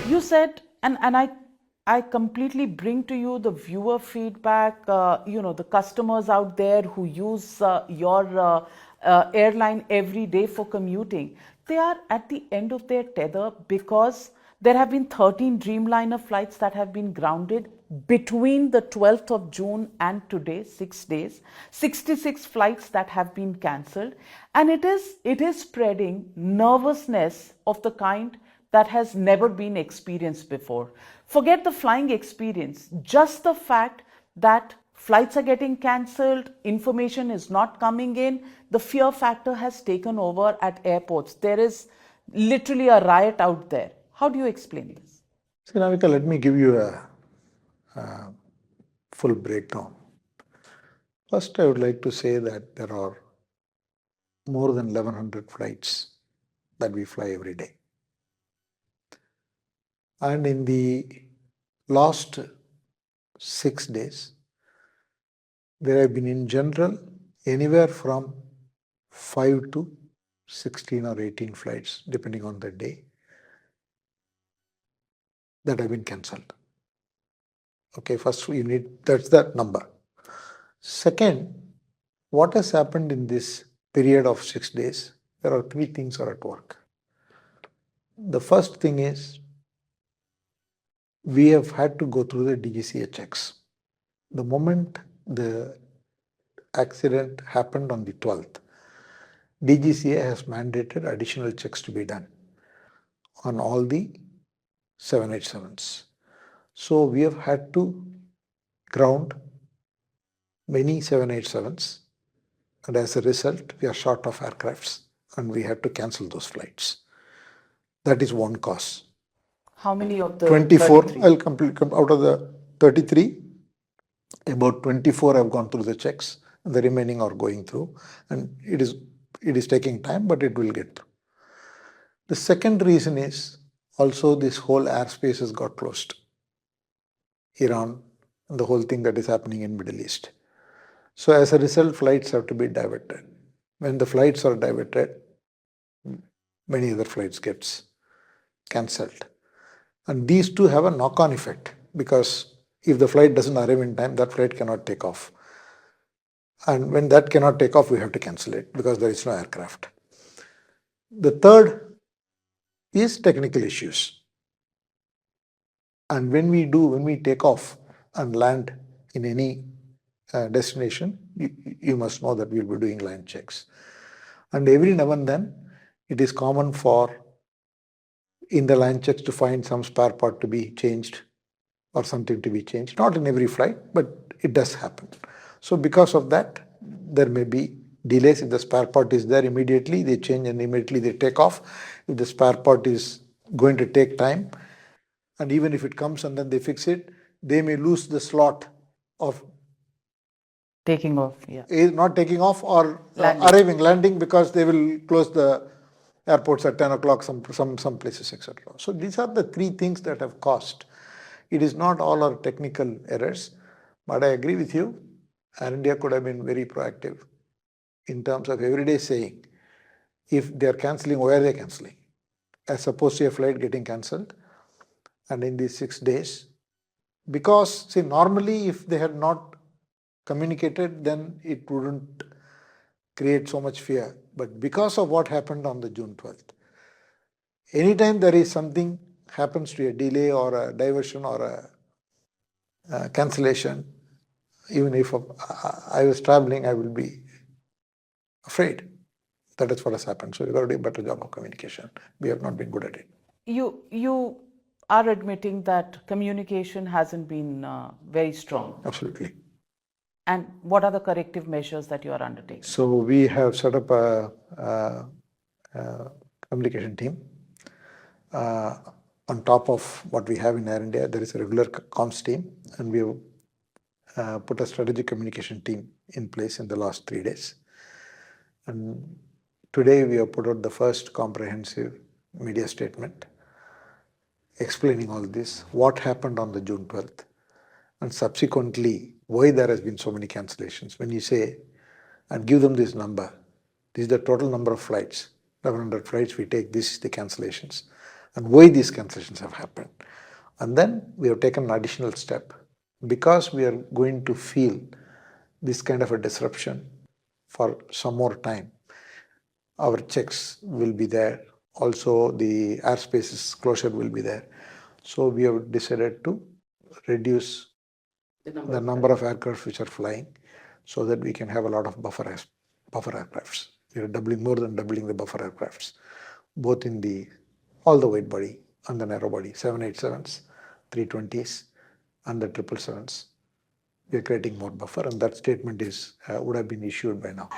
You said, and I completely bring to you the viewer feedback, the customers out there who use your airline every day for commuting. They are at the end of their tether because there have been 13 Dreamliner flights that have been grounded between the 12th of June and today, 6 days, 66 flights that have been cancelled. And it is spreading nervousness of the kind that has never been experienced before. Forget the flying experience, just the fact that flights are getting cancelled, information is not coming in, the fear factor has taken over at airports. There is literally a riot out there. How do you explain this? See, Navika, let me give you a full breakdown. First, I would like to say that there are more than 1100 flights that we fly every day. And in the last 6 days, there have been in general anywhere from 5 to 16 or 18 flights, depending on the day, that have been cancelled. Okay, first that's that number. Second, what has happened in this period of 6 days? There are 3 things are at work. The first thing is we have had to go through the DGCA checks. The moment the accident happened on the 12th, DGCA has mandated additional checks to be done on all the 787s. So we have had to ground many 787s, and as a result, we are short of aircrafts and we had to cancel those flights. That is one cause. How many of the 24, 33? I'll complete out of the 33, about 24 have gone through the checks, and the remaining are going through, and it is taking time, but it will get through. The second reason is also this whole airspace has got closed. Iran and the whole thing that is happening in Middle East. So as a result, flights have to be diverted. When the flights are diverted, many other flights gets cancelled. And these two have a knock-on effect, because if the flight doesn't arrive in time, that flight cannot take off. And when that cannot take off, we have to cancel it because there is no aircraft. The third is technical issues. And when we take off and land in any destination, you must know that we'll be doing line checks. And every now and then, it is common for in the line checks to find some spare part to be changed or something to be changed. Not in every flight, but it does happen. So because of that, there may be delays. If the spare part is there immediately, they change and immediately they take off. If the spare part is going to take time, and even if it comes and then they fix it, they may lose the slot of Taking off, not taking off or landing, because they will close the airports at 10 o'clock, some places, etc. So these are the 3 things that have caused. It is not all our technical errors, but I agree with you. Air India could have been very proactive in terms of every day saying, if they are cancelling, why are they cancelling? As opposed to a flight getting cancelled. And in these 6 days, because see, normally if they had not communicated, then it wouldn't create so much fear. But because of what happened on the June 12th, anytime there is something happens to a delay or a diversion or cancellation, even if I was traveling, I will be afraid. That is what has happened. So we've got to do a better job of communication. We have not been good at it. You are admitting that communication hasn't been very strong. Absolutely. And what are the corrective measures that you are undertaking? So we have set up a communication team. On top of what we have in Air India, there is a regular comms team, and we have put a strategic communication team in place in the last 3 days. And today we have put out the first comprehensive media statement explaining all this, what happened on the June 12th, and subsequently why there has been so many cancellations. When you say, and give them this number, this is the total number of flights, 1100 flights we take, this is the cancellations, and why these cancellations have happened. And then we have taken an additional step. Because we are going to feel this kind of a disruption for some more time, our checks will be there. Also, the airspaces closure will be there. So we have decided to reduce the number of aircraft which are flying, so that we can have a lot of buffer aircrafts. We are more than doubling the buffer aircrafts, both in all the wide body and the narrow body, 787s, 320s, and the 777s. We are creating more buffer, and that statement would have been issued by now.